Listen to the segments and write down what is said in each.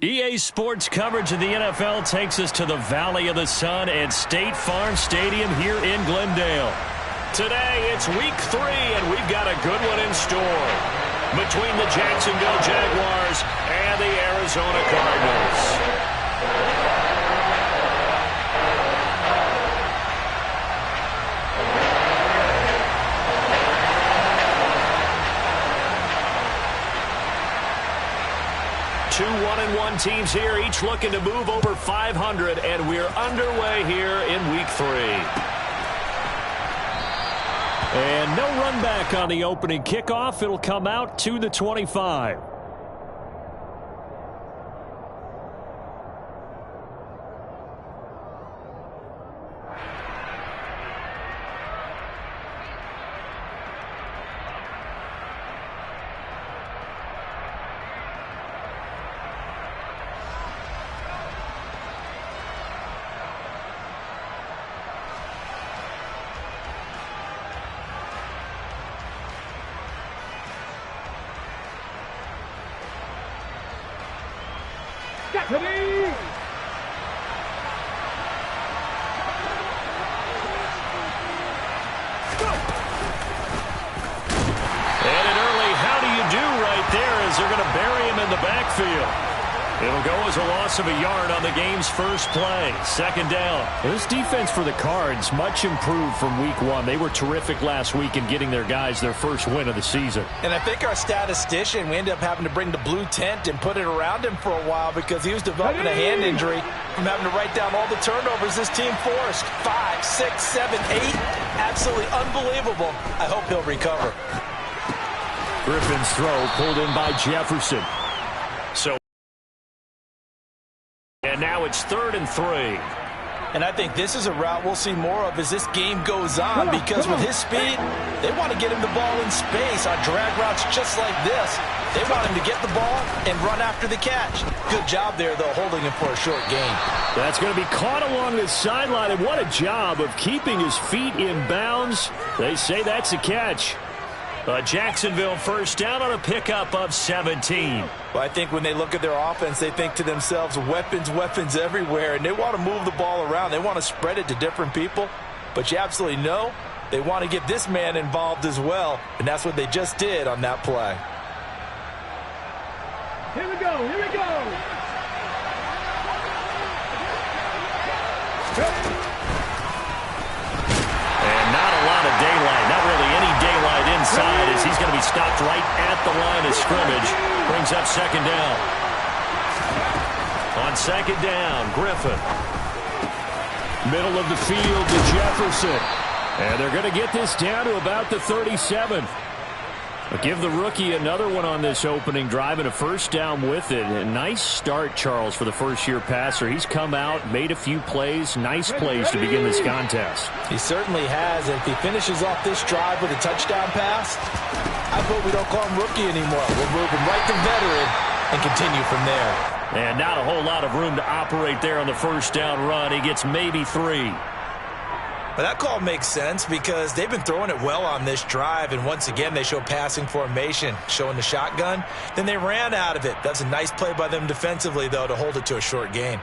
EA Sports coverage of the NFL takes us to the Valley of the Sun at State Farm Stadium here in Glendale. Today, it's Week 3, and we've got a good one in store between the Jacksonville Jaguars and the Arizona Cardinals. 2 1-1 teams here, each looking to move over 500, and we're underway here in Week 3. And no run back on the opening kickoff. It'll come out to the 25. It'll go as a loss of a yard on the game's first play. Second down. This defense for the Cards much improved from Week 1. They were terrific last week in getting their guys their first win of the season. And I think our statistician, we ended up having to bring the blue tent and put it around him for a while because he was developing a hand injury from having to write down all the turnovers this team forced. 5, 6, 7, 8. Absolutely unbelievable. I hope he'll recover. Griffin's throw pulled in by Jefferson. And now it's 3rd and 3. And I think this is a route we'll see more of as this game goes on because with his speed, they want to get him the ball in space on drag routes just like this. They want him to get the ball and run after the catch. Good job there, though, holding him for a short gain. That's going to be caught along the sideline, and what a job of keeping his feet in bounds. They say that's a catch. Jacksonville first down on a pickup of 17. Well, I think when they look at their offense, they think to themselves, weapons, weapons everywhere, and they want to move the ball around. They want to spread it to different people, but you absolutely know they want to get this man involved as well, and that's what they just did on that play. Here we go, here we go. And not a lot of daylight, not really any daylight inside as he's going to be stopped right at the line of scrimmage. Brings up second down. On second down, Griffin. Middle of the field to Jefferson. And they're going to get this down to about the 37. But give the rookie another one on this opening drive and a first down with it. A nice start, Charles, for the first-year passer. He's come out, made a few plays, nice plays to begin this contest. He certainly has. And if he finishes off this drive with a touchdown pass, I hope we don't call him rookie anymore. We'll move him right to veteran and continue from there. And not a whole lot of room to operate there on the first down run. He gets maybe 3. But that call makes sense because they've been throwing it well on this drive, and once again they show passing formation, showing the shotgun. Then they ran out of it. That's a nice play by them defensively, though, to hold it to a short gain.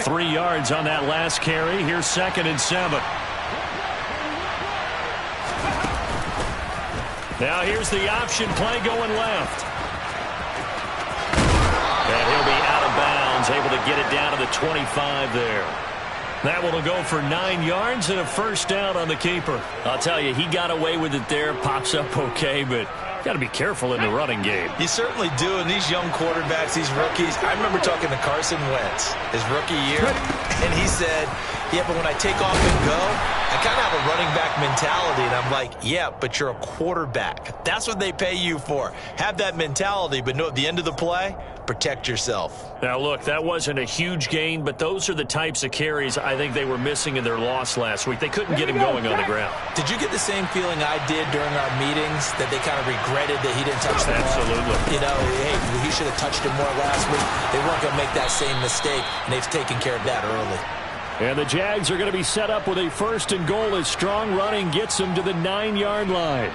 3 yards on that last carry. Here's 2nd and 7. Now here's the option play going left. And he'll be out of bounds, able to get it down to the 25 there. That one will go for 9 yards and a first down on the keeper. I'll tell you, he got away with it there. Pops up okay, but got to be careful in the running game. You certainly do. And these young quarterbacks, these rookies, I remember talking to Carson Wentz his rookie year, and he said, yeah, but when I take off and go, I kind of have a running back mentality. And I'm like, yeah, but you're a quarterback. That's what they pay you for. Have that mentality, but know at the end of the play, protect yourself. Now, look, that wasn't a huge gain, but those are the types of carries I think they were missing in their loss last week. They couldn't get him going on the ground. Did you get the same feeling I did during our meetings, that they kind of regretted that he didn't touch the ball? Absolutely. You know, hey, he should have touched it more last week. They weren't going to make that same mistake, and they've taken care of that early. And the Jags are going to be set up with a 1st and goal as strong running gets them to the 9-yard line.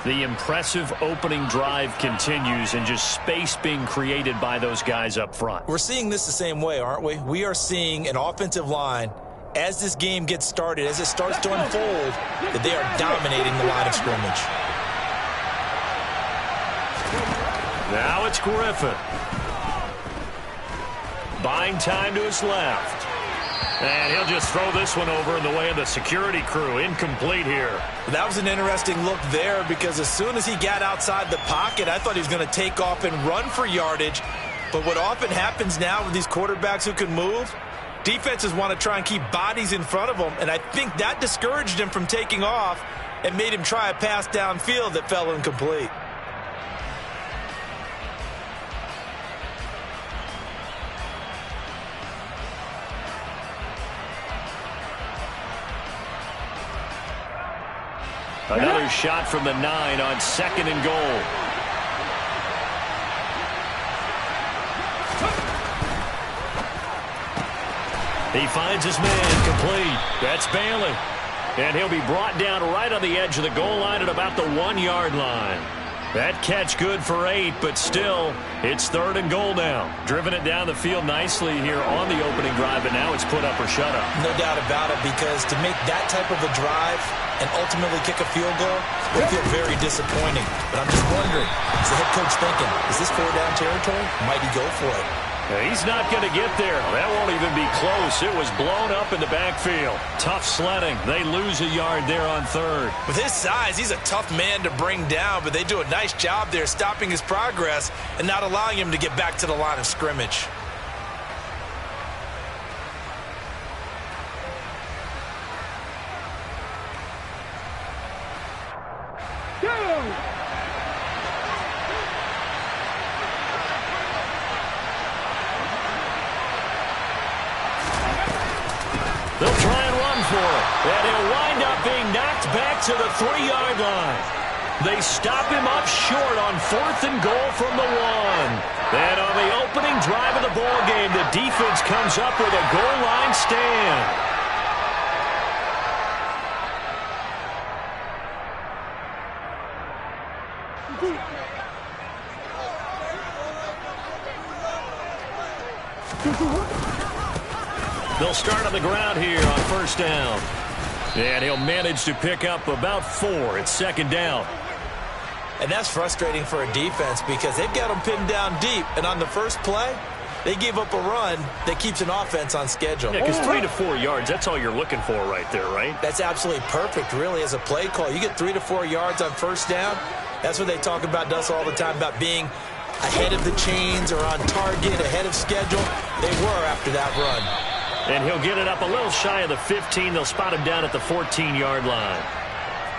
The impressive opening drive continues and just space being created by those guys up front. We're seeing this the same way, aren't we? We are seeing an offensive line, as this game gets started, as it starts to unfold, that they are dominating the line of scrimmage. Now it's Griffin. Buying time to his left. And he'll just throw this one over in the way of the security crew. Incomplete here. That was an interesting look there because as soon as he got outside the pocket, I thought he was going to take off and run for yardage. But what often happens now with these quarterbacks who can move, defenses want to try and keep bodies in front of them. And I think that discouraged him from taking off and made him try a pass downfield that fell incomplete. Another shot from the 9 on 2nd and goal. He finds his man complete. That's Bailey. And he'll be brought down right on the edge of the goal line at about the 1-yard line. That catch good for 8, but still, it's 3rd and goal now. Driven it down the field nicely here on the opening drive, but now it's put up or shut up. No doubt about it, because to make that type of a drive and ultimately kick a field goal will feel very disappointing. But I'm just wondering, is the head coach thinking, is this 4-down territory? Might he go for it? He's not going to get there. That won't even be close. It was blown up in the backfield. Tough sledding. They lose a yard there on 3rd. With his size, he's a tough man to bring down, but they do a nice job there stopping his progress and not allowing him to get back to the line of scrimmage. They'll try and run for it. And he'll wind up being knocked back to the 3-yard line. They stop him up short on 4th and goal from the 1. And on the opening drive of the ball game, the defense comes up with a goal line stand. They'll start on the ground here on 1st down. And he'll manage to pick up about 4. It's 2nd down. And that's frustrating for a defense because they've got them pinned down deep. And on the first play, they give up a run that keeps an offense on schedule. Yeah, because 3 to 4 yards, that's all you're looking for right there, right? That's absolutely perfect, really, as a play call. You get 3 to 4 yards on 1st down. That's what they talk about us all the time, about being ahead of the chains or on target, ahead of schedule. They were after that run. And he'll get it up a little shy of the 15. They'll spot him down at the 14-yard line.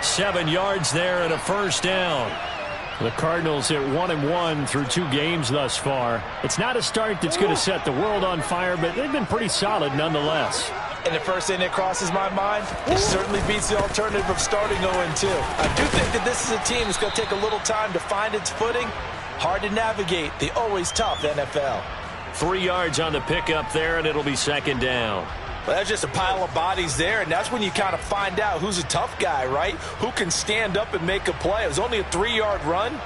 7 yards there and a 1st down. The Cardinals at 1-1 through 2 games thus far. It's not a start that's going to set the world on fire, but they've been pretty solid nonetheless. And the first thing that crosses my mind, it certainly beats the alternative of starting 0-2. I do think that this is a team that's going to take a little time to find its footing. Hard to navigate the always tough NFL. 3 yards on the pickup there, and it'll be 2nd down. Well, that's just a pile of bodies there, and that's when you kind of find out who's a tough guy, right? Who can stand up and make a play. It was only a 3-yard run,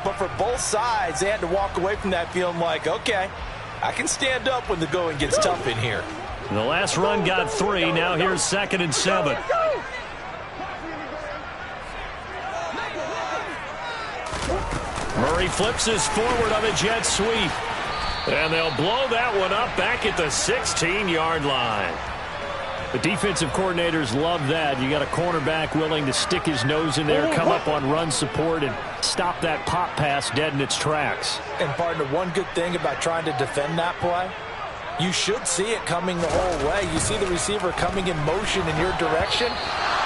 but for both sides, they had to walk away from that feeling like, okay, I can stand up when the going gets tough in here. The last run got 3. Now here's 2nd and 7. Murray flips us forward on a jet sweep. And they'll blow that one up back at the 16-yard line. The defensive coordinators love that. You got a cornerback willing to stick his nose in there, come up on run support, and stop that pop pass dead in its tracks. And, partner, one good thing about trying to defend that play, you should see it coming the whole way. You see the receiver coming in motion in your direction.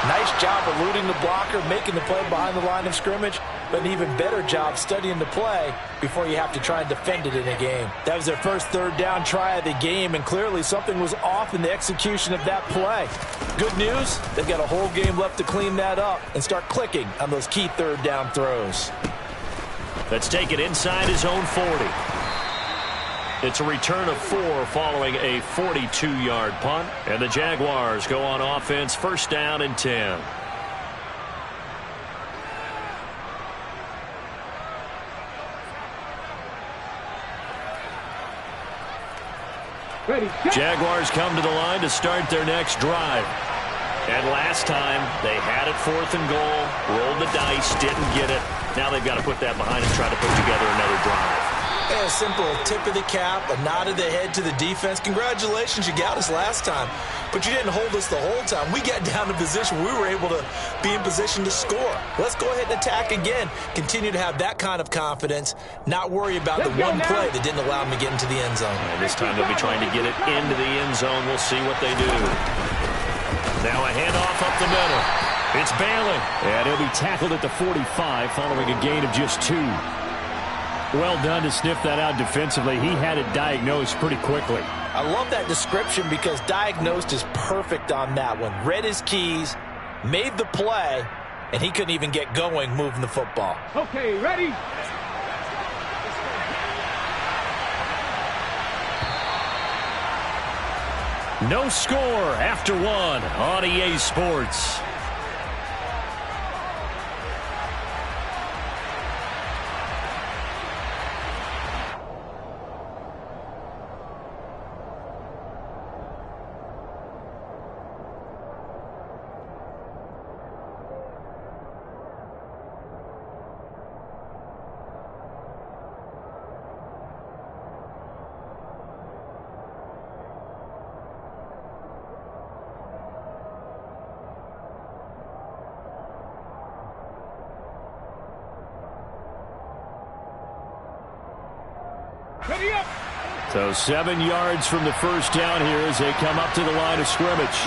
Nice job eluding the blocker, making the play behind the line of scrimmage, but an even better job studying the play before you have to try and defend it in a game. That was their first 3rd down try of the game, and clearly something was off in the execution of that play. Good news, they've got a whole game left to clean that up and start clicking on those key 3rd down throws. Let's take it inside his own 40. It's a return of 4 following a 42-yard punt. And the Jaguars go on offense, 1st down and 10. Ready. Jaguars come to the line to start their next drive. And last time, they had it 4th and goal, rolled the dice, didn't get it. Now they've got to put that behind and try to put together another drive. Yeah, a simple tip of the cap, a nod of the head to the defense. Congratulations, you got us last time. But you didn't hold us the whole time. We got down to position. We were able to be in position to score. Let's go ahead and attack again. Continue to have that kind of confidence. Not worry about the one play that didn't allow them to get into the end zone. And this time they'll be trying to get it into the end zone. We'll see what they do. Now a handoff up the middle. It's Bailey. And he'll be tackled at the 45 following a gain of just 2. Well done to sniff that out defensively. He had it diagnosed pretty quickly. I love that description because diagnosed is perfect on that one. Read his keys, made the play, and he couldn't even get going moving the football. Okay, ready? No score after 1 on EA Sports. Ready up. So 7 yards from the first down here as they come up to the line of scrimmage.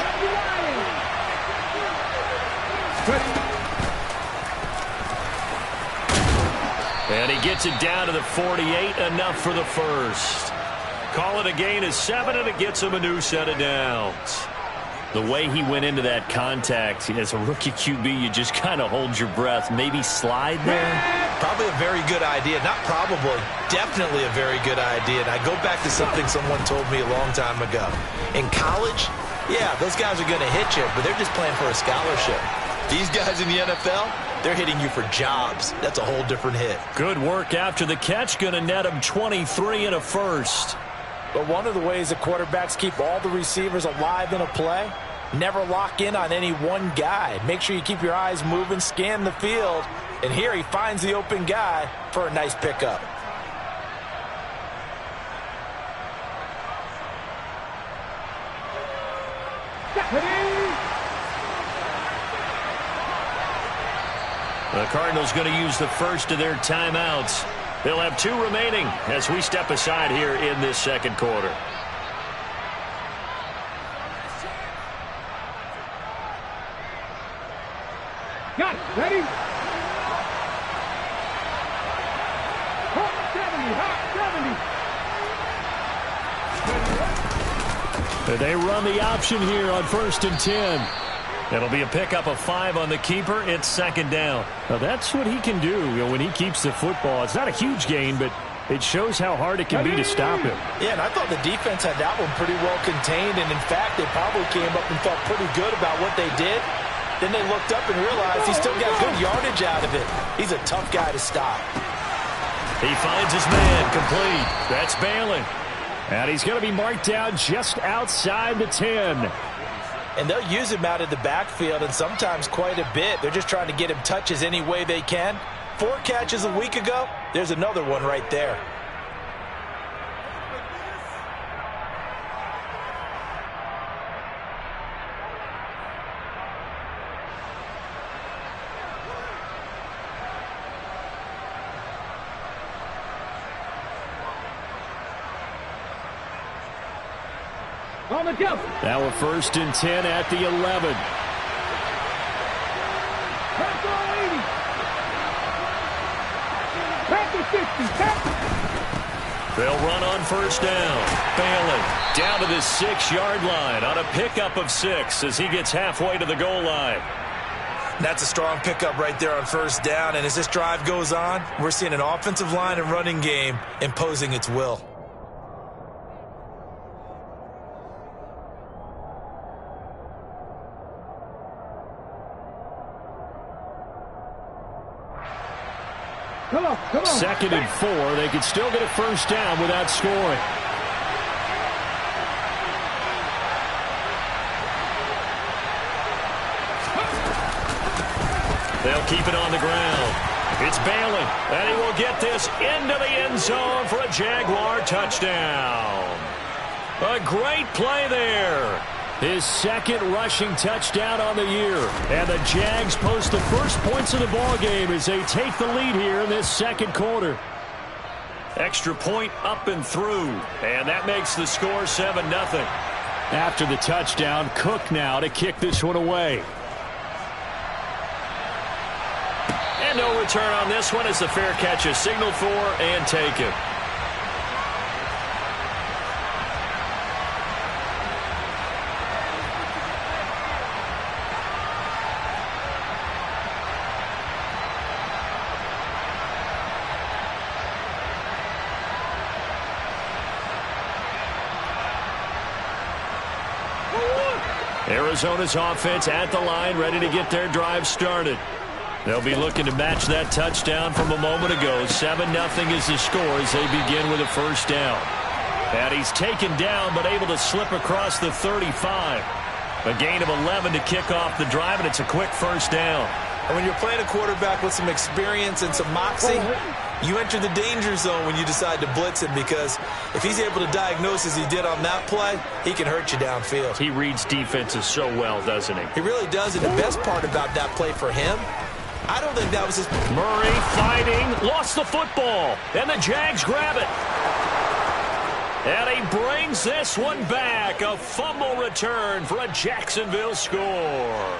And he gets it down to the 48, enough for the first. Call it a gain of 7, and it gets him a new set of downs. The way he went into that contact, as a rookie QB, you just kind of hold your breath. Maybe slide there? Probably a very good idea. Not probably. Definitely a very good idea. And I go back to something someone told me a long time ago. In college, yeah, those guys are going to hit you, but they're just playing for a scholarship. These guys in the NFL, they're hitting you for jobs. That's a whole different hit. Good work after the catch. Going to net him 23 and a first. But one of the ways that quarterbacks keep all the receivers alive in a play, never lock in on any one guy. Make sure you keep your eyes moving, scan the field. And here he finds the open guy for a nice pickup. The Cardinals going to use the first of their timeouts. They'll have 2 remaining as we step aside here in this second quarter. Got it. Ready? Hot 70. They run the option here on 1st and 10. It'll be a pickup of 5 on the keeper. It's 2nd down. Now that's what he can do, when he keeps the football. It's not a huge gain, but it shows how hard it can be to stop him. Yeah, and I thought the defense had that one pretty well contained. And, in fact, they probably came up and felt pretty good about what they did. Then they looked up and realized he still got good yardage out of it. He's a tough guy to stop. He finds his man complete. That's Bailey. And he's going to be marked down just outside the 10. And they'll use him out of the backfield, and sometimes quite a bit. They're just trying to get him touches any way they can. 4 catches a week ago. There's another one right there. On the jump. Now a 1st and 10 at the 11. Back on 80. Back to 50. They'll run on 1st down. Bailey down to the 6-yard line on a pickup of 6 as he gets halfway to the goal line. That's a strong pickup right there on 1st down. And as this drive goes on, we're seeing an offensive line and running game imposing its will. Come on. 2nd and 4. They could still get a 1st down without scoring. They'll keep it on the ground. It's Bailey, and he will get this into the end zone for a Jaguar touchdown. A great play there. His second rushing touchdown on the year. And the Jags post the first points of the ballgame as they take the lead here in this second quarter. Extra point up and through. And that makes the score 7-0. After the touchdown, Cook now to kick this one away. And no return on this one as the fair catch is signaled for and taken. Arizona's offense at the line, ready to get their drive started. They'll be looking to match that touchdown from a moment ago. 7-0 is the score as they begin with a first down. And he's taken down but able to slip across the 35. A gain of 11 to kick off the drive, and it's a quick first down. And when you're playing a quarterback with some experience and some moxie, you enter the danger zone when you decide to blitz him, because if he's able to diagnose as he did on that play, he can hurt you downfield. He reads defenses so well, doesn't he? He really does, and the best part about that play for him, I don't think that was his... Murray fighting, lost the football, and the Jags grab it. And he brings this one back. A fumble return for a Jacksonville score.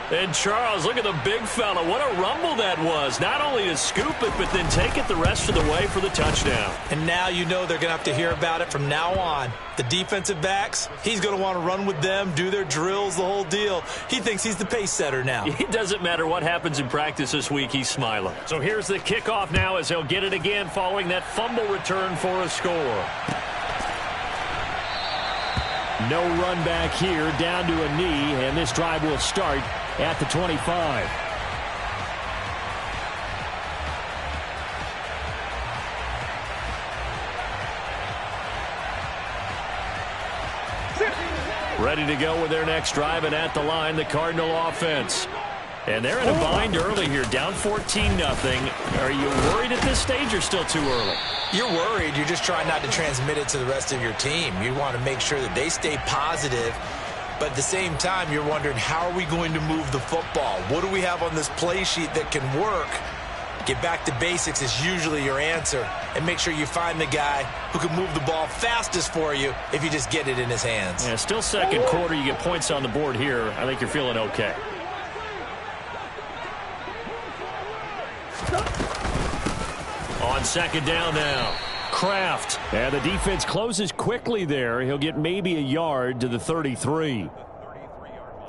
And Charles, look at the big fella. What a rumble that was. Not only to scoop it, but then take it the rest of the way for the touchdown. And now you know they're going to have to hear about it from now on. The defensive backs, he's going to want to run with them, do their drills, the whole deal. He thinks he's the pace setter now. It doesn't matter what happens in practice this week, he's smiling. So here's the kickoff now as he'll get it again following that fumble return for a score. No run back here, down to a knee, and this drive will start at the 25. Ready to go with their next drive, and at the line, the Cardinal offense. And they're in a bind early here, down 14-0. Are you worried at this stage or still too early? You're worried. You're just trying not to transmit it to the rest of your team. You want to make sure that they stay positive. But at the same time, you're wondering, how are we going to move the football? What do we have on this play sheet that can work? Get back to basics is usually your answer. And make sure you find the guy who can move the ball fastest for you if you just get it in his hands. Yeah, still second quarter. You get points on the board here. I think you're feeling okay. On second down now. Kraft. And the defense closes quickly there. He'll get maybe a yard to the 33.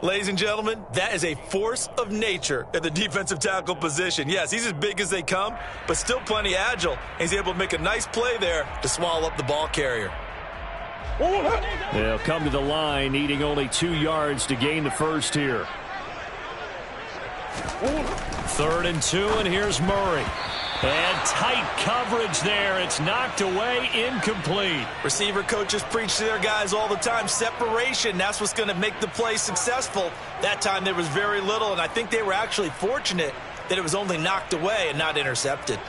Ladies and gentlemen, that is a force of nature at the defensive tackle position. Yes, he's as big as they come, but still plenty agile. He's able to make a nice play there to swallow up the ball carrier. They'll come to the line, needing only 2 yards to gain the first here. 3rd and 2, and here's Murray. And tight coverage there. It's knocked away, incomplete. Receiver coaches preach to their guys all the time. Separation, that's what's going to make the play successful. That time there was very little, and I think they were actually fortunate that it was only knocked away and not intercepted.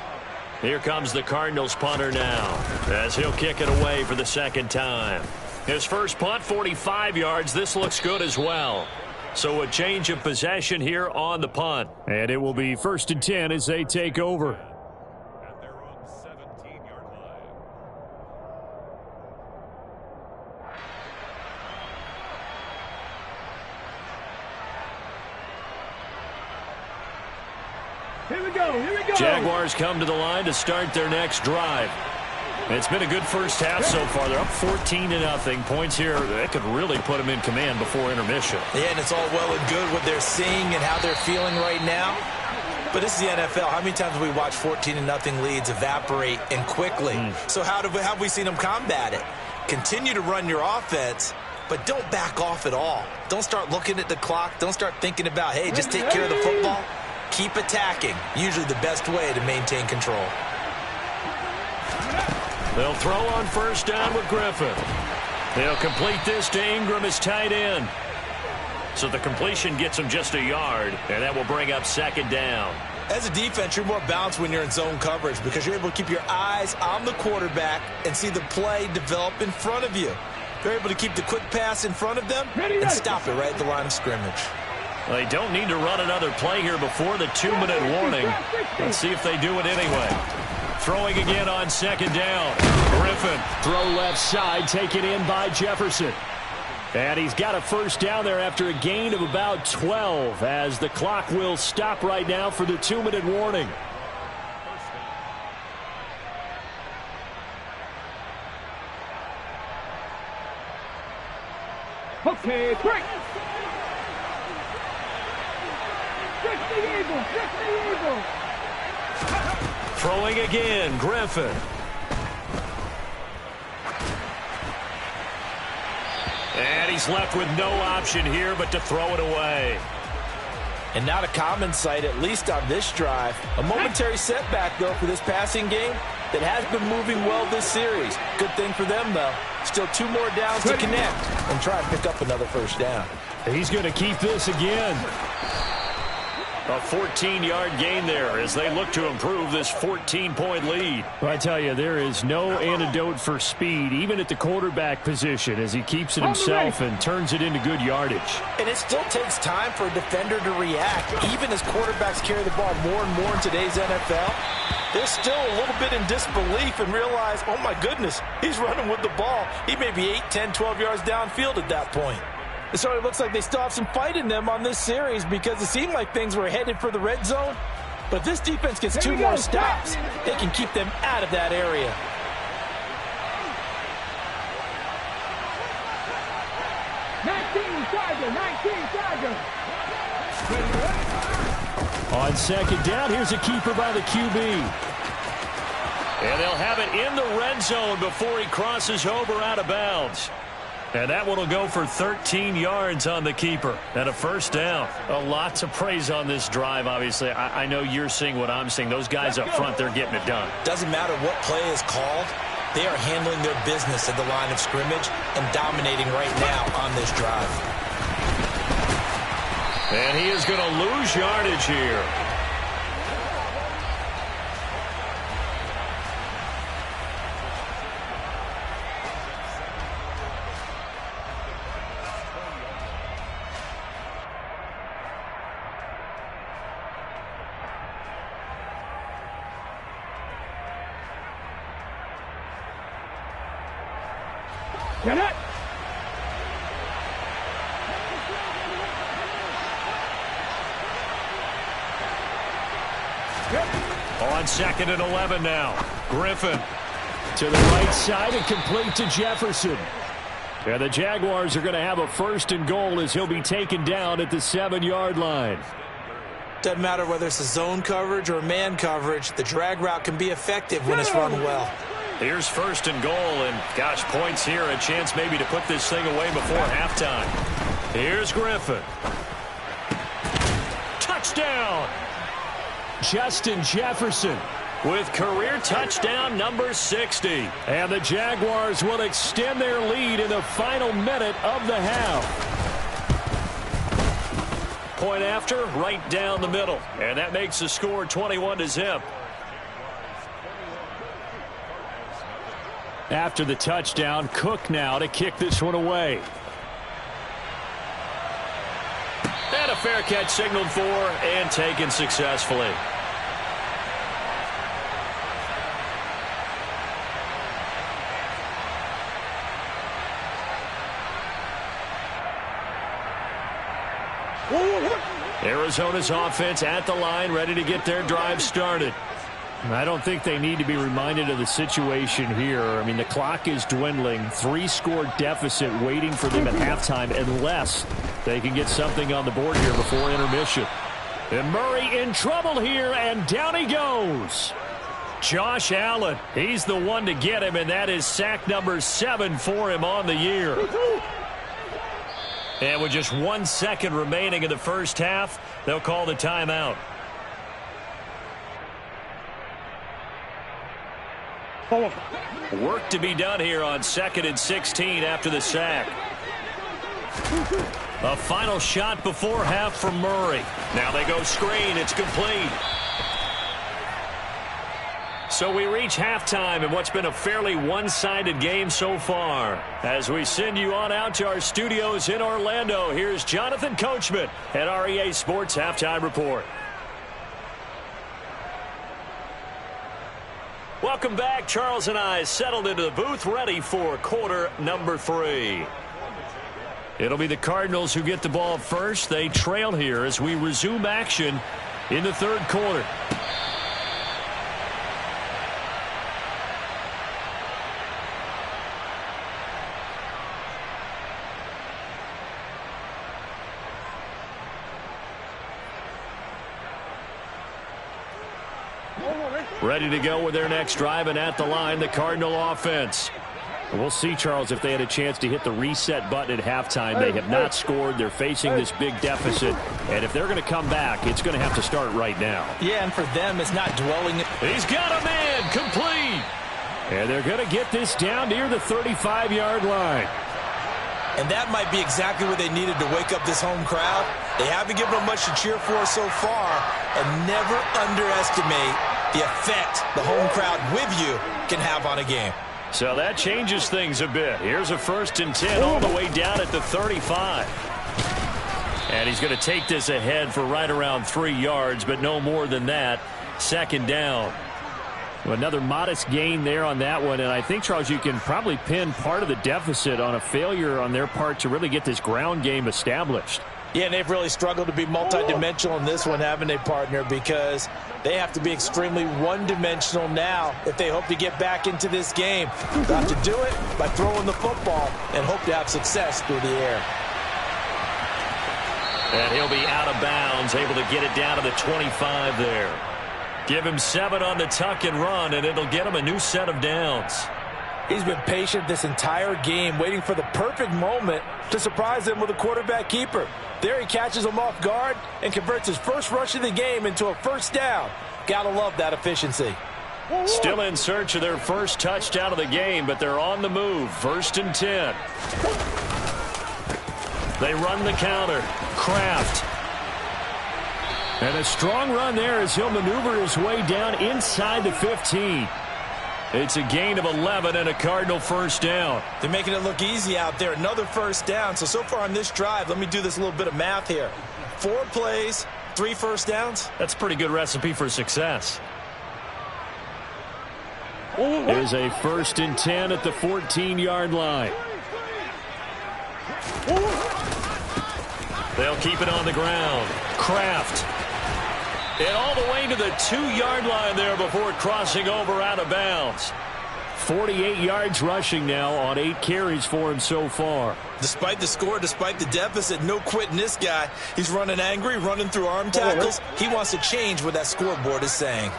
Here comes the Cardinals punter now, as he'll kick it away for the second time. His first punt, 45 yards. This looks good as well. So a change of possession here on the punt. And it will be 1st and 10 as they take over. Here we go, here we go. Jaguars come to the line to start their next drive. It's been a good first half so far. They're up 14-0. Points here, that could really put them in command before intermission. Yeah, and it's all well and good what they're seeing and how they're feeling right now. But this is the NFL. How many times have we watched 14-0 leads evaporate and quickly? So how have we seen them combat it? Continue to run your offense, but don't back off at all. Don't start looking at the clock. Don't start thinking about, hey, just take care of the football. Keep attacking. Usually the best way to maintain control. They'll throw on first down with Griffin. They'll complete this to Ingram as tight end. So the completion gets him just a yard, and that will bring up second down. As a defense, you're more balanced when you're in zone coverage because you're able to keep your eyes on the quarterback and see the play develop in front of you. They're able to keep the quick pass in front of them and stop it right at the line of scrimmage. Well, they don't need to run another play here before the 2-minute warning. Let's see if they do it anyway. Throwing again on second down. Griffin, throw left side, taken in by Jefferson. And he's got a first down there after a gain of about 12 as the clock will stop right now for the 2-minute warning. Okay, break. Just the Eagle, just the Eagle. Throwing again, Griffin. And he's left with no option here but to throw it away. And not a common sight, at least on this drive. A momentary setback, though, for this passing game that has been moving well this series. Good thing for them, though. Still 2 more downs to connect and try and pick up another first down. He's going to keep this again. A 14-yard gain there as they look to improve this 14-point lead. Well, I tell you, there is no antidote for speed, even at the quarterback position, as he keeps it himself and turns it into good yardage. And it still takes time for a defender to react, even as quarterbacks carry the ball more and more in today's NFL. They're still a little bit in disbelief and realize, oh, my goodness, he's running with the ball. He may be 8, 10, 12 yards downfield at that point. So it looks like they still have some fight in them on this series because it seemed like things were headed for the red zone. But if this defense gets 2 more stops, they can keep them out of that area. On second down, here's a keeper by the QB. And they'll have it in the red zone before he crosses over out of bounds. And that one will go for 13 yards on the keeper and a first down. A lot to praise on this drive, obviously. I know you're seeing what I'm seeing. Those guys up front, they're getting it done. Doesn't matter what play is called. They are handling their business at the line of scrimmage and dominating right now on this drive. And he is going to lose yardage here. Get it! On second and 11 now. Griffin to the right side and complete to Jefferson. And the Jaguars are going to have a first and goal as he'll be taken down at the 7-yard line. Doesn't matter whether it's a zone coverage or man coverage, the drag route can be effective when it's run well. Here's first and goal, and gosh, points here, a chance maybe to put this thing away before halftime. Here's Griffin. Touchdown! Justin Jefferson with career touchdown number 60. And the Jaguars will extend their lead in the final minute of the half. Point after, right down the middle. And that makes the score 21-0. After the touchdown, Cook now to kick this one away. And a fair catch signaled for and taken successfully. Arizona's offense at the line, ready to get their drive started. I don't think they need to be reminded of the situation here. I mean, the clock is dwindling. 3-score deficit waiting for them at halftime unless they can get something on the board here before intermission. And Murray in trouble here, and down he goes. Josh Allen, he's the one to get him, and that is sack number 7 for him on the year. And with just 1 second remaining in the first half, they'll call the timeout. Work to be done here on 2nd and 16 after the sack. A final shot before half from Murray. Now they go screen. It's complete. So we reach halftime in what's been a fairly one-sided game so far. As we send you on out to our studios in Orlando, here's Jonathan Coachman at REA Sports Halftime Report. Welcome back. Charles and I settled into the booth ready for quarter number 3. It'll be the Cardinals who get the ball first. They trail here as we resume action in the third quarter. Ready to go with their next drive, and at the line, the Cardinal offense. We'll see, Charles, if they had a chance to hit the reset button at halftime. They have not scored. They're facing this big deficit. And if they're going to come back, it's going to have to start right now. Yeah, and for them, it's not dwelling. He's got a man complete. And they're going to get this down near the 35-yard line. And that might be exactly what they needed to wake up this home crowd. They haven't given them much to cheer for so far. And never underestimate the effect the home crowd with you can have on a game. So that changes things a bit. Here's a 1st and 10 all the way down at the 35. And he's going to take this ahead for right around 3 yards, but no more than that. 2nd down. Well, another modest gain there on that one, and I think, Charles, you can probably pin part of the deficit on a failure on their part to really get this ground game established. Yeah, and they've really struggled to be multidimensional in this one, haven't they, partner? Because they have to be extremely one-dimensional now if they hope to get back into this game. They'll have to do it by throwing the football and hope to have success through the air. And he'll be out of bounds, able to get it down to the 25 there. Give him 7 on the tuck and run, and it'll get him a new set of downs. He's been patient this entire game, waiting for the perfect moment to surprise him with a quarterback keeper. There he catches him off guard and converts his first rush of the game into a 1st down. Gotta love that efficiency. Still in search of their first touchdown of the game, but they're on the move. 1st and 10. They run the counter. Kraft. And a strong run there as he'll maneuver his way down inside the 15. It's a gain of 11 and a Cardinal 1st down. They're making it look easy out there. Another 1st down. So far on this drive, let me do this little bit of math here. 4 plays, 3 1st downs. That's a pretty good recipe for success. There's a 1st and 10 at the 14-yard line. They'll keep it on the ground. Kraft. And all the way to the 2-yard line there before crossing over out of bounds. 48 yards rushing now on 8 carries for him so far. Despite the score, despite the deficit, no quitting this guy. He's running angry, running through arm tackles. He wants to change what that scoreboard is saying.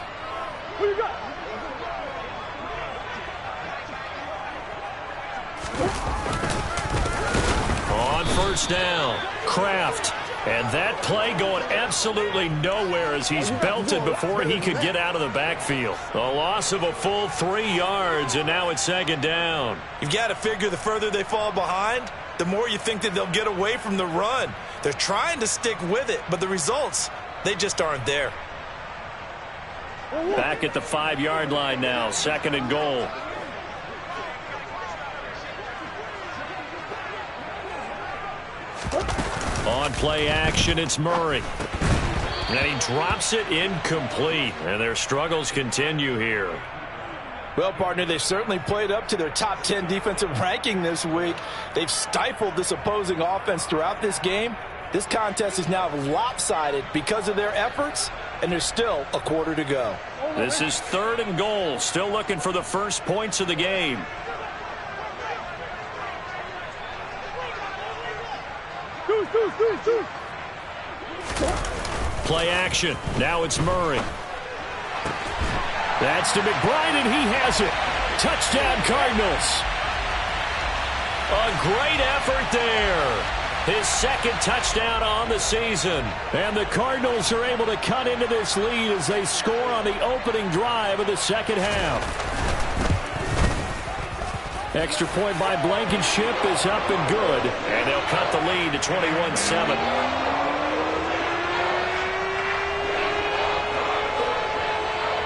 On 1st down, Kraft. And that play going absolutely nowhere as he's belted before he could get out of the backfield. A loss of a full 3 yards, and now it's 2nd down. You've got to figure the further they fall behind, the more you think that they'll get away from the run. They're trying to stick with it, but the results, they just aren't there. Back at the 5-yard line now, 2nd and goal. On play action, it's Murray. And he drops it incomplete. And their struggles continue here. Well, partner, they've certainly played up to their top 10 defensive ranking this week. They've stifled this opposing offense throughout this game. This contest is now lopsided because of their efforts, and there's still a quarter to go. This is 3rd and goal. Still looking for the first points of the game. Play action. Now it's Murray. That's to McBride, and he has it. Touchdown, Cardinals. A great effort there. His 2nd touchdown on the season. And the Cardinals are able to cut into this lead as they score on the opening drive of the 2nd half. Extra point by Blankenship is up and good. And they'll cut the lead to 21-7.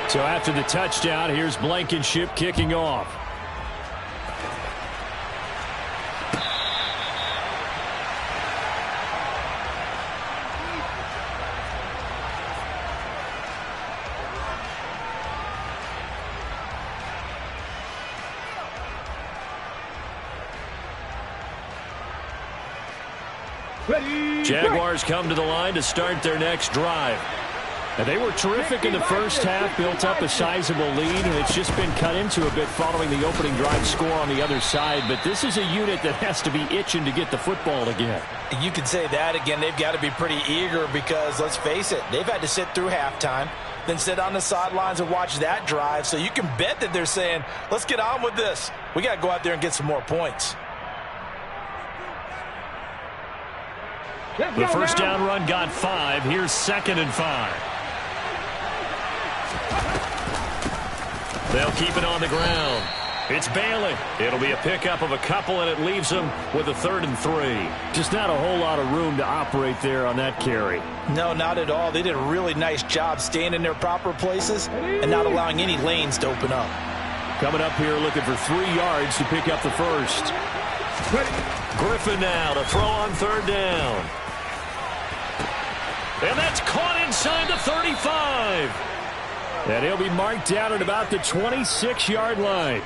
So after the touchdown, here's Blankenship kicking off. Jaguars come to the line to start their next drive. And they were terrific in the first half, built up a sizable lead, and it's just been cut into a bit following the opening drive score on the other side. But this is a unit that has to be itching to get the football again. You could say that again. They've got to be pretty eager because, let's face it, they've had to sit through halftime, then sit on the sidelines and watch that drive. So you can bet that they're saying, let's get on with this. We got to go out there and get some more points. The first down run got 5. Here's 2nd and 5. They'll keep it on the ground. It's Bailey. It'll be a pickup of a couple, and it leaves them with a 3rd and 3. Just not a whole lot of room to operate there on that carry. No, not at all. They did a really nice job staying in their proper places and not allowing any lanes to open up. Coming up here looking for 3 yards to pick up the first. Griffin now to throw on 3rd down. And that's caught inside the 35. And he'll be marked down at about the 26-yard line.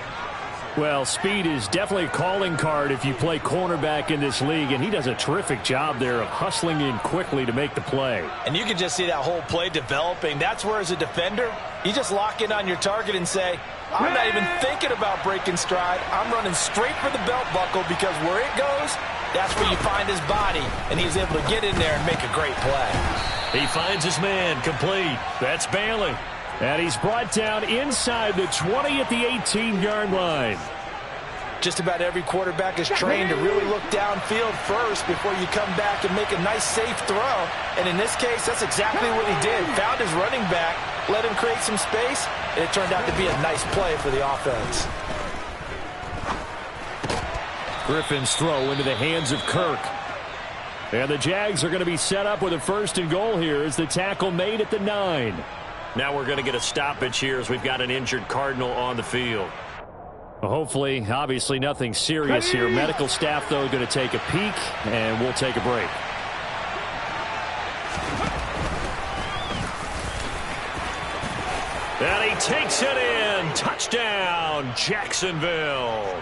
Well, speed is definitely a calling card if you play cornerback in this league, and he does a terrific job there of hustling in quickly to make the play. And you can just see that whole play developing. That's where, as a defender, you just lock in on your target and say, I'm not even thinking about breaking stride. I'm running straight for the belt buckle because where it goes, that's where you find his body, and he's able to get in there and make a great play. He finds his man complete. That's Bailey. And he's brought down inside the 20 at the 18-yard line. Just about every quarterback is trained to really look downfield first before you come back and make a nice, safe throw. And in this case, that's exactly what he did. Found his running back, let him create some space, and it turned out to be a nice play for the offense. Griffin's throw into the hands of Kirk. And the Jags are going to be set up with a 1st and goal here as the tackle made at the 9. Now we're going to get a stoppage here as we've got an injured Cardinal on the field. Well, hopefully, obviously nothing serious here. Medical staff, though, going to take a peek, and we'll take a break. And he takes it in. Touchdown, Jacksonville.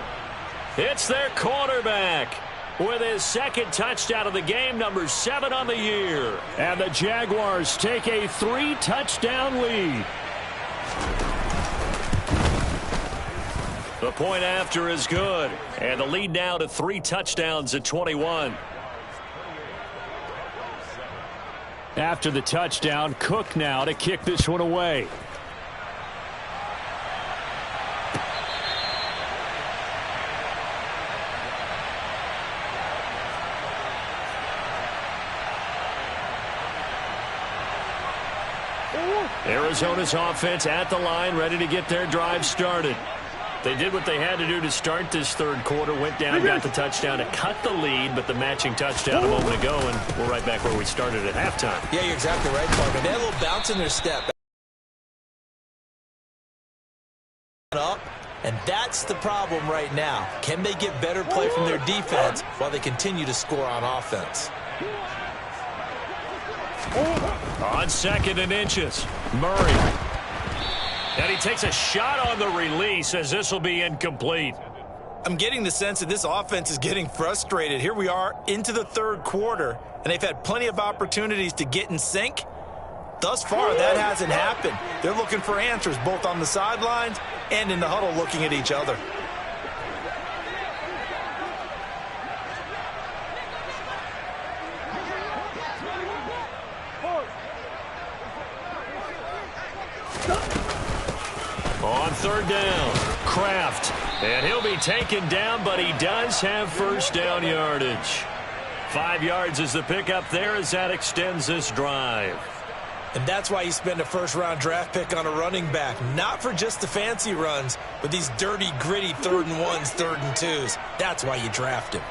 It's their quarterback with his 2nd touchdown of the game, number 7 on the year. And the Jaguars take a 3-touchdown lead. The point after is good. And the lead now to 3 touchdowns at 21. After the touchdown, Cook now to kick this one away. Arizona's offense at the line, ready to get their drive started. They did what they had to do to start this 3rd quarter, went down, got the touchdown to cut the lead, but the matching touchdown a moment ago, and we're right back where we started at halftime. Yeah, you're exactly right, Parker. They had a little bounce in their step. Up, and that's the problem right now. Can they get better play from their defense while they continue to score on offense? On 2nd and inches, Murray. And he takes a shot on the release as this will be incomplete. I'm getting the sense that this offense is getting frustrated. Here we are into the 3rd quarter, and they've had plenty of opportunities to get in sync. Thus far, that hasn't happened. They're looking for answers both on the sidelines and in the huddle looking at each other. On 3rd down, Kraft. And he'll be taken down, but he does have 1st down yardage. 5 yards is the pickup there as that extends this drive. And that's why you spend a first-round draft pick on a running back. Not for just the fancy runs, but these dirty, gritty 3rd and 1s, 3rd and 2s. That's why you draft him.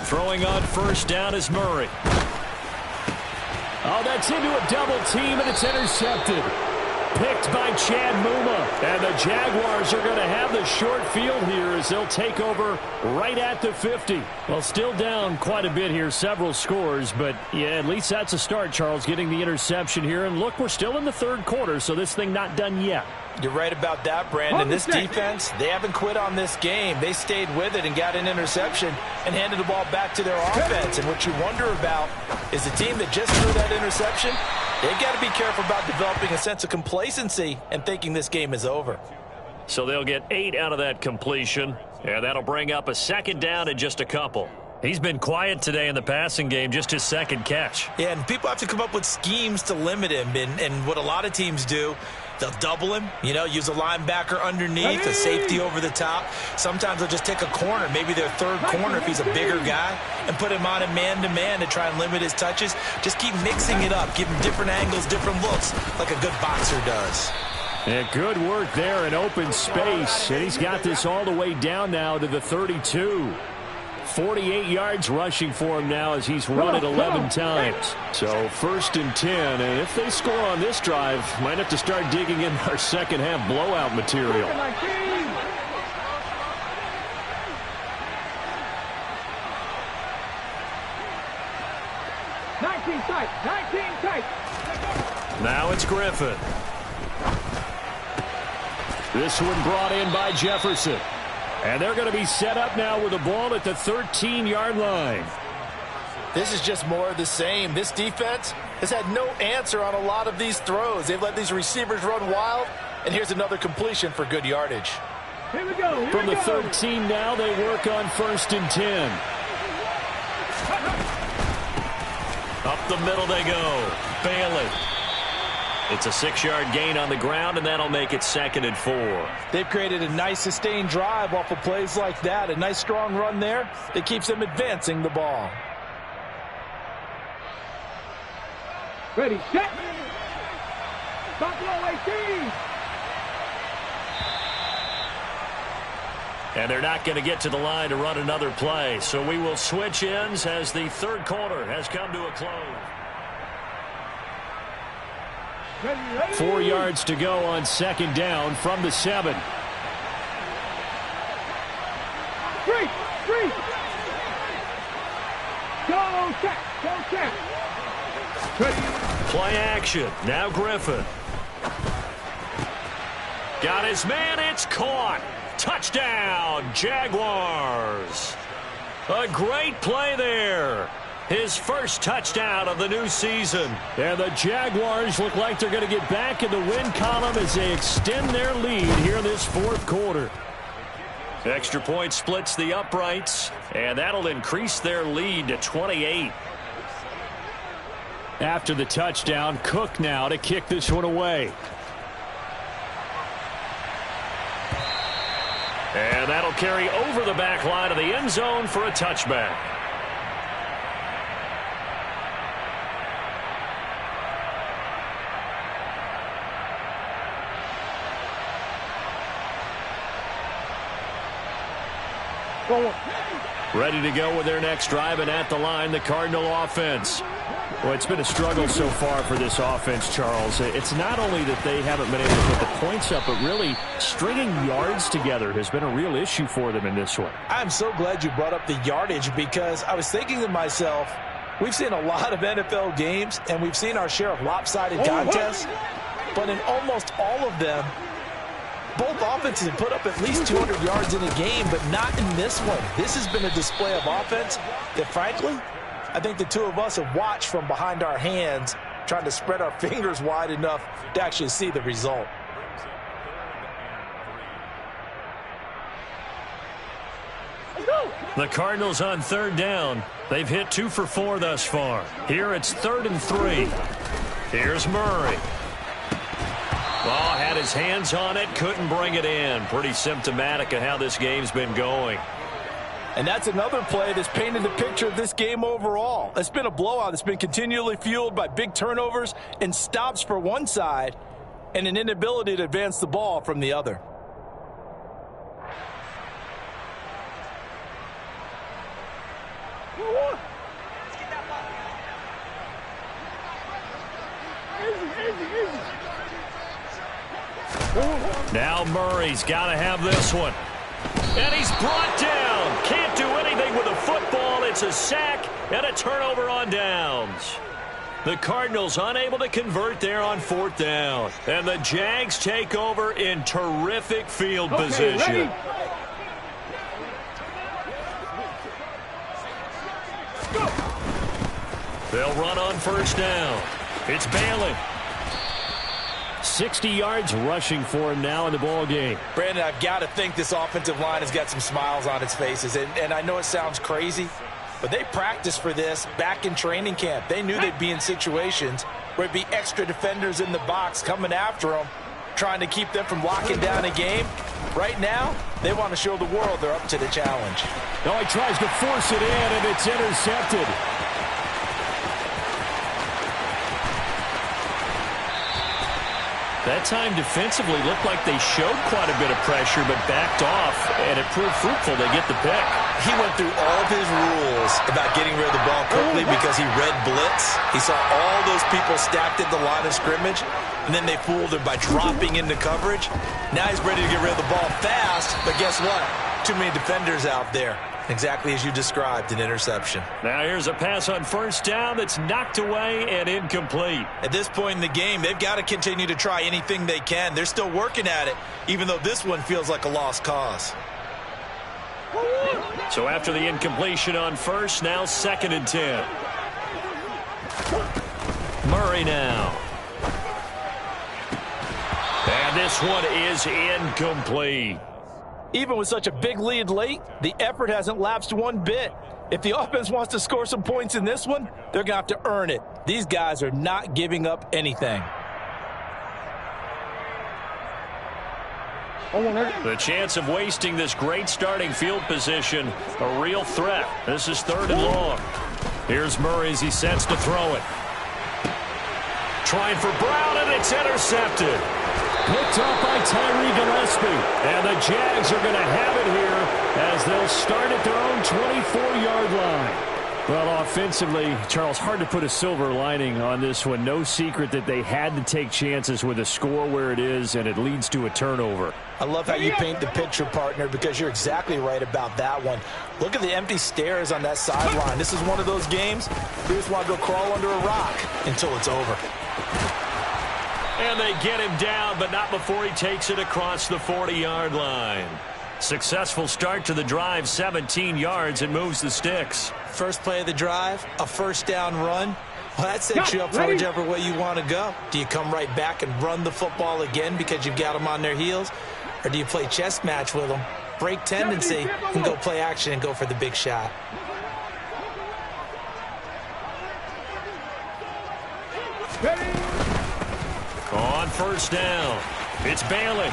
Throwing on first down is Murray. Oh, that's into a double team, and it's intercepted. Picked by Chad Muma. And the Jaguars are going to have the short field here as they'll take over right at the 50. Well, still down quite a bit here, several scores. But, yeah, at least that's a start, Charles, getting the interception here. And, look, we're still in the 3rd quarter, so this thing not done yet. You're right about that, Brandon. This defense, they haven't quit on this game. They stayed with it and got an interception and handed the ball back to their offense. And what you wonder about is the team that just threw that interception, they've got to be careful about developing a sense of complacency and thinking this game is over. So they'll get 8 out of that completion, and that'll bring up a 2nd down in just a couple. He's been quiet today in the passing game, just his 2nd catch. Yeah, and people have to come up with schemes to limit him. And what a lot of teams do, they'll double him, use a linebacker underneath, a safety over the top. Sometimes they'll just take a corner, maybe their 3rd corner if he's a bigger guy, and put him on a man-to-man to try and limit his touches. Just keep mixing it up, give him different angles, different looks, like a good boxer does. Yeah, good work there in open space, and he's got this all the way down now to the 32. 48 yards rushing for him now as he's run it 11 times. So 1st and 10, and if they score on this drive, might have to start digging in our second half blowout material. 19 tight, 19 tight. Now it's Griffin. This one brought in by Jefferson. And they're going to be set up now with the ball at the 13-yard line. This is just more of the same. This defense has had no answer on a lot of these throws. They've let these receivers run wild, and here's another completion for good yardage. Here we go. From the 13 now, they work on 1st and 10. Up the middle they go. Bailey. It's a 6-yard gain on the ground, and that'll make it 2nd and 4. They've created a nice sustained drive off of plays like that. A nice strong run there that keeps them advancing the ball. Ready, set. Buffalo 18. And they're not going to get to the line to run another play. So we will switch ends as the 3rd quarter has come to a close. 4 yards to go on 2nd down from the 7. Free. Go check. Play action. Now Griffin. Got his man. It's caught. Touchdown, Jaguars. A great play there. His first touchdown of the new season. And the Jaguars look like they're going to get back in the win column as they extend their lead here in this 4th quarter. Extra point splits the uprights, and that'll increase their lead to 28. After the touchdown, Cook now to kick this one away. And that'll carry over the back line of the end zone for a touchback. Ready to go with their next drive, and at the line, the Cardinal offense. Well, it's been a struggle so far for this offense, Charles. It's not only that they haven't been able to put the points up, but really stringing yards together has been a real issue for them in this one. I'm so glad you brought up the yardage, because I was thinking to myself, we've seen a lot of NFL games, and we've seen our share of lopsided contests, but in almost all of them, both offenses have put up at least 200 yards in a game, but not in this one. This has been a display of offense that, frankly, I think the two of us have watched from behind our hands, trying to spread our fingers wide enough to actually see the result. The Cardinals on 3rd down. They've hit 2 for 4 thus far. Here it's 3rd and 3. Here's Murray. Ball had his hands on it, couldn't bring it in. Pretty symptomatic of how this game's been going. And that's another play that's painted the picture of this game overall. It's been a blowout. It's been continually fueled by big turnovers and stops for one side and an inability to advance the ball from the other. Now Murray's got to have this one. And he's brought down. Can't do anything with a football. It's a sack and a turnover on downs. The Cardinals unable to convert there on 4th down. And the Jags take over in terrific field position. Ready? They'll run on 1st down. It's Bailey. 60 yards rushing for him now in the ball game. Brandon, I've got to think this offensive line has got some smiles on its faces. And I know it sounds crazy, but they practiced for this back in training camp. They knew they'd be in situations where it'd be extra defenders in the box coming after them, trying to keep them from locking down a game. Right now, they want to show the world they're up to the challenge. Oh, he tries to force it in, and it's intercepted. That time defensively looked like they showed quite a bit of pressure but backed off, and it proved fruitful. They get the pick. He went through all of his rules about getting rid of the ball quickly because he read blitz. He saw all those people stacked at the line of scrimmage, and then they fooled him by dropping into coverage. Now he's ready to get rid of the ball fast, but guess what? Too many defenders out there. Exactly as you described, an interception. Now here's a pass on 1st down that's knocked away and incomplete. At this point in the game, they've got to continue to try anything they can. They're still working at it, even though this one feels like a lost cause. So after the incompletion on 1st, now 2nd and 10. Murray now. And this one is incomplete. Even with such a big lead late, the effort hasn't lapsed one bit. If the offense wants to score some points in this one, they're going to have to earn it. These guys are not giving up anything. The chance of wasting this great starting field position, a real threat. This is 3rd and long. Here's Murray as he sets to throw it. Trying for Brown, and it's intercepted. Picked up by Tyree Gillespie. And the Jags are going to have it here as they'll start at their own 24-yard line. Well, offensively, Charles, hard to put a silver lining on this one. No secret that they had to take chances with a score where it is, and it leads to a turnover. I love how you paint the picture, partner, because you're exactly right about that one. Look at the empty stares on that sideline. This is one of those games you just want to go crawl under a rock until it's over. And they get him down, but not before he takes it across the 40-yard line. Successful start to the drive, 17 yards, and moves the sticks. First play of the drive, a 1st down run. Well, that sets you up for whichever way you want to go. Do you come right back and run the football again because you've got them on their heels? Or do you play chess match with them, break tendency, and go play action and go for the big shot? On 1st down, it's Bailey.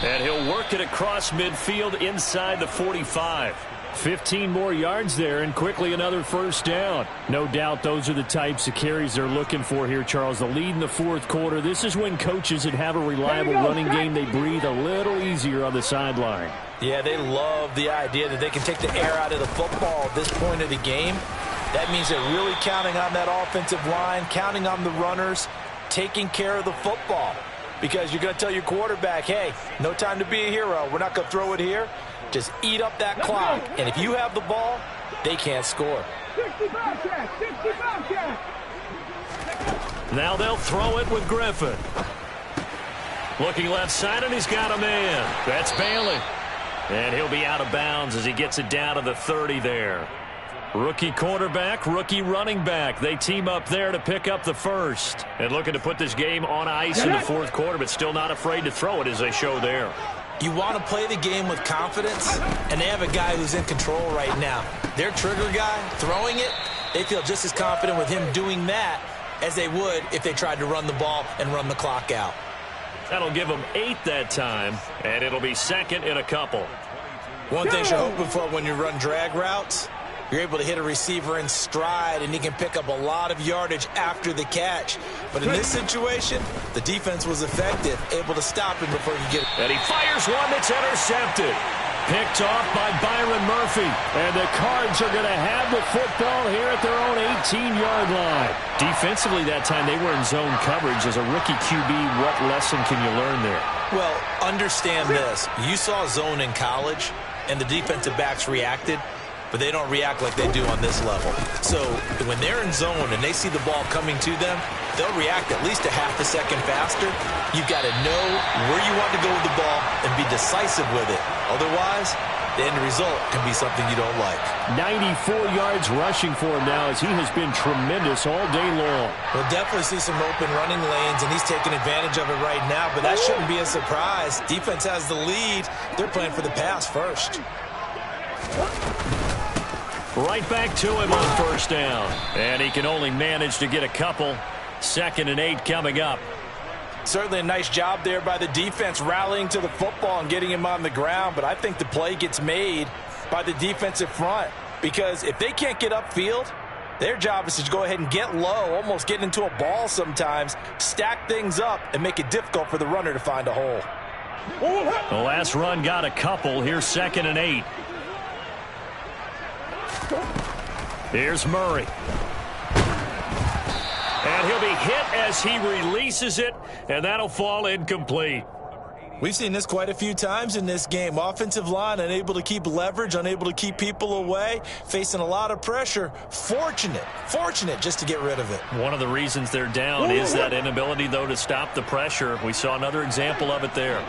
And he'll work it across midfield inside the 45. 15 more yards there, and quickly another 1st down. No doubt those are the types of carries they're looking for here, Charles. The lead in the 4th quarter. This is when coaches that have a reliable running game, they breathe a little easier on the sideline. Yeah, they love the idea that they can take the air out of the football at this point of the game. That means they're really counting on that offensive line, counting on the runners, taking care of the football. Because you're going to tell your quarterback, hey, no time to be a hero. We're not going to throw it here. Just eat up that clock. And if you have the ball, they can't score. 60 Bobcats, 60 Bobcats. Now they'll throw it with Griffin. Looking left side, and he's got a man. That's Bailey. And he'll be out of bounds as he gets it down to the 30 there. Rookie quarterback, rookie running back. They team up there to pick up the 1st. And looking to put this game on ice in the 4th quarter, but still not afraid to throw it as they show there. You want to play the game with confidence, and they have a guy who's in control right now. Their trigger guy, throwing it, they feel just as confident with him doing that as they would if they tried to run the ball and run the clock out. That'll give them 8 that time, and it'll be 2nd and a couple. One thing you're hoping for when you run drag routes, you're able to hit a receiver in stride, and he can pick up a lot of yardage after the catch. But in this situation, the defense was effective, able to stop him before he could get it. And he fires one that's intercepted. Picked off by Byron Murphy. And the Cards are going to have the football here at their own 18-yard line. Defensively that time, they were in zone coverage. As a rookie QB, what lesson can you learn there? Well, understand this. You saw zone in college, and the defensive backs reacted, but they don't react like they do on this level. So when they're in zone and they see the ball coming to them, they'll react at least a half a second faster. You've got to know where you want to go with the ball and be decisive with it. Otherwise, the end result can be something you don't like. 94 yards rushing for him now as he has been tremendous all day long. We'll definitely see some open running lanes, and he's taking advantage of it right now, but that shouldn't be a surprise. Defense has the lead. They're playing for the pass first. Right back to him on first down. And he can only manage to get a couple. 2nd and 8 coming up. Certainly a nice job there by the defense rallying to the football and getting him on the ground. But I think the play gets made by the defensive front. Because if they can't get upfield, their job is to go ahead and get low, almost get into a ball sometimes, stack things up, and make it difficult for the runner to find a hole. The last run got a couple. Here's 2nd and 8. Here's Murray. And he'll be hit as he releases it, and that'll fall incomplete. We've seen this quite a few times in this game. Offensive line unable to keep leverage, unable to keep people away, facing a lot of pressure. Fortunate just to get rid of it. One of the reasons they're down is that inability, though, to stop the pressure. We saw another example of it there.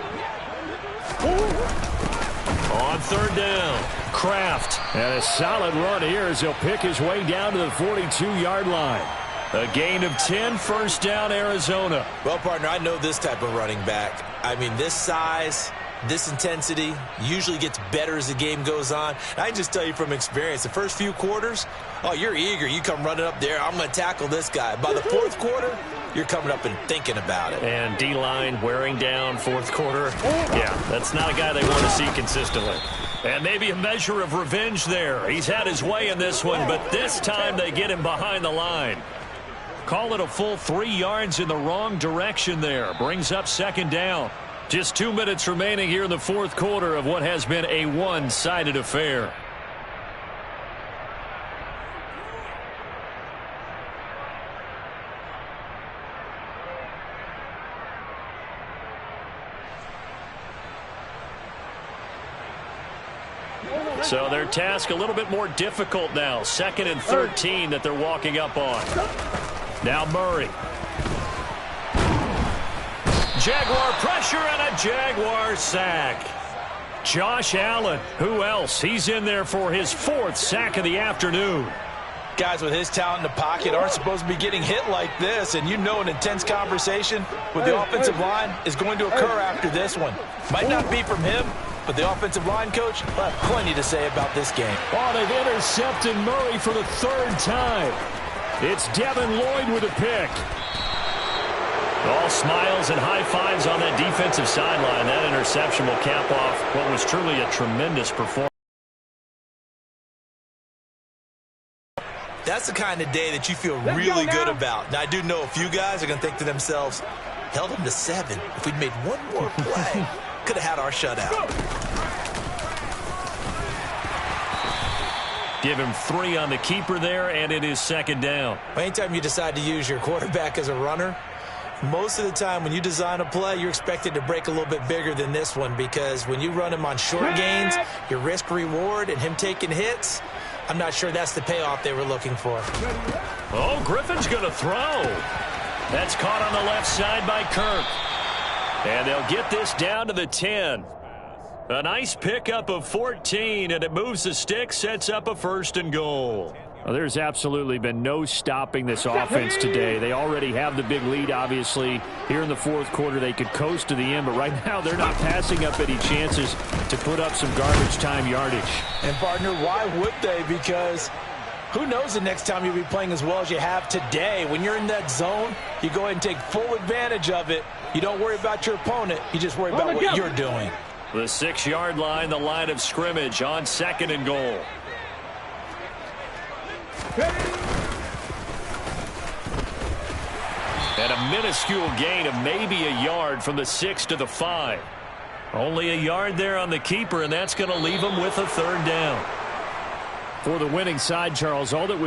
On 3rd down, Kraft. And a solid run here as he'll pick his way down to the 42-yard line. A gain of 10, 1st down, Arizona. Well, partner, I know this type of running back. I mean, this size, this intensity usually gets better as the game goes on. And I can just tell you from experience, the first few quarters, oh, you're eager. You come running up there, I'm going to tackle this guy. By the 4th quarter, you're coming up and thinking about it. And D-line wearing down 4th quarter. Yeah, that's not a guy they want to see consistently. And maybe a measure of revenge there. He's had his way in this one, but this time they get him behind the line. Call it a full 3 yards in the wrong direction there. Brings up 2nd down. Just 2 minutes remaining here in the 4th quarter of what has been a one-sided affair. So their task a little bit more difficult now. 2nd and 13 that they're walking up on. Now Murray. Jaguar pressure and a Jaguar sack. Josh Allen, who else? He's in there for his 4th sack of the afternoon. Guys with his talent in the pocket aren't supposed to be getting hit like this, and you know an intense conversation with the offensive line is going to occur after this one. Might not be from him, but the offensive line coach will have plenty to say about this game. Oh, they've intercepted Murray for the 3rd time. It's Devin Lloyd with a pick. All smiles and high fives on that defensive sideline. That interception will cap off what was truly a tremendous performance. That's the kind of day that you feel really good about. Now, I do know a few guys are going to think to themselves, held them to 7. If we'd made one more play, could have had our shutout. Give him 3 on the keeper there, and it is 2nd down. Anytime you decide to use your quarterback as a runner, most of the time when you design a play, you're expected to break a little bit bigger than this one, because when you run him on short gains, your risk-reward and him taking hits, I'm not sure that's the payoff they were looking for. Oh, Griffin's going to throw. That's caught on the left side by Kirk. And they'll get this down to the 10. A nice pickup of 14, and it moves the stick, sets up a 1st and goal. Well, there's absolutely been no stopping this offense today. They already have the big lead, obviously. Here in the 4th quarter, they could coast to the end, but right now they're not passing up any chances to put up some garbage time yardage. And, partner, why would they? Because who knows the next time you'll be playing as well as you have today. When you're in that zone, you go ahead and take full advantage of it. You don't worry about your opponent. You just worry about what you're doing. The 6-yard line, the line of scrimmage on 2nd and goal. And a minuscule gain of maybe a yard from the 6 to the 5. Only a yard there on the keeper, and that's going to leave him with a 3rd down. For the winning side, Charles, all that was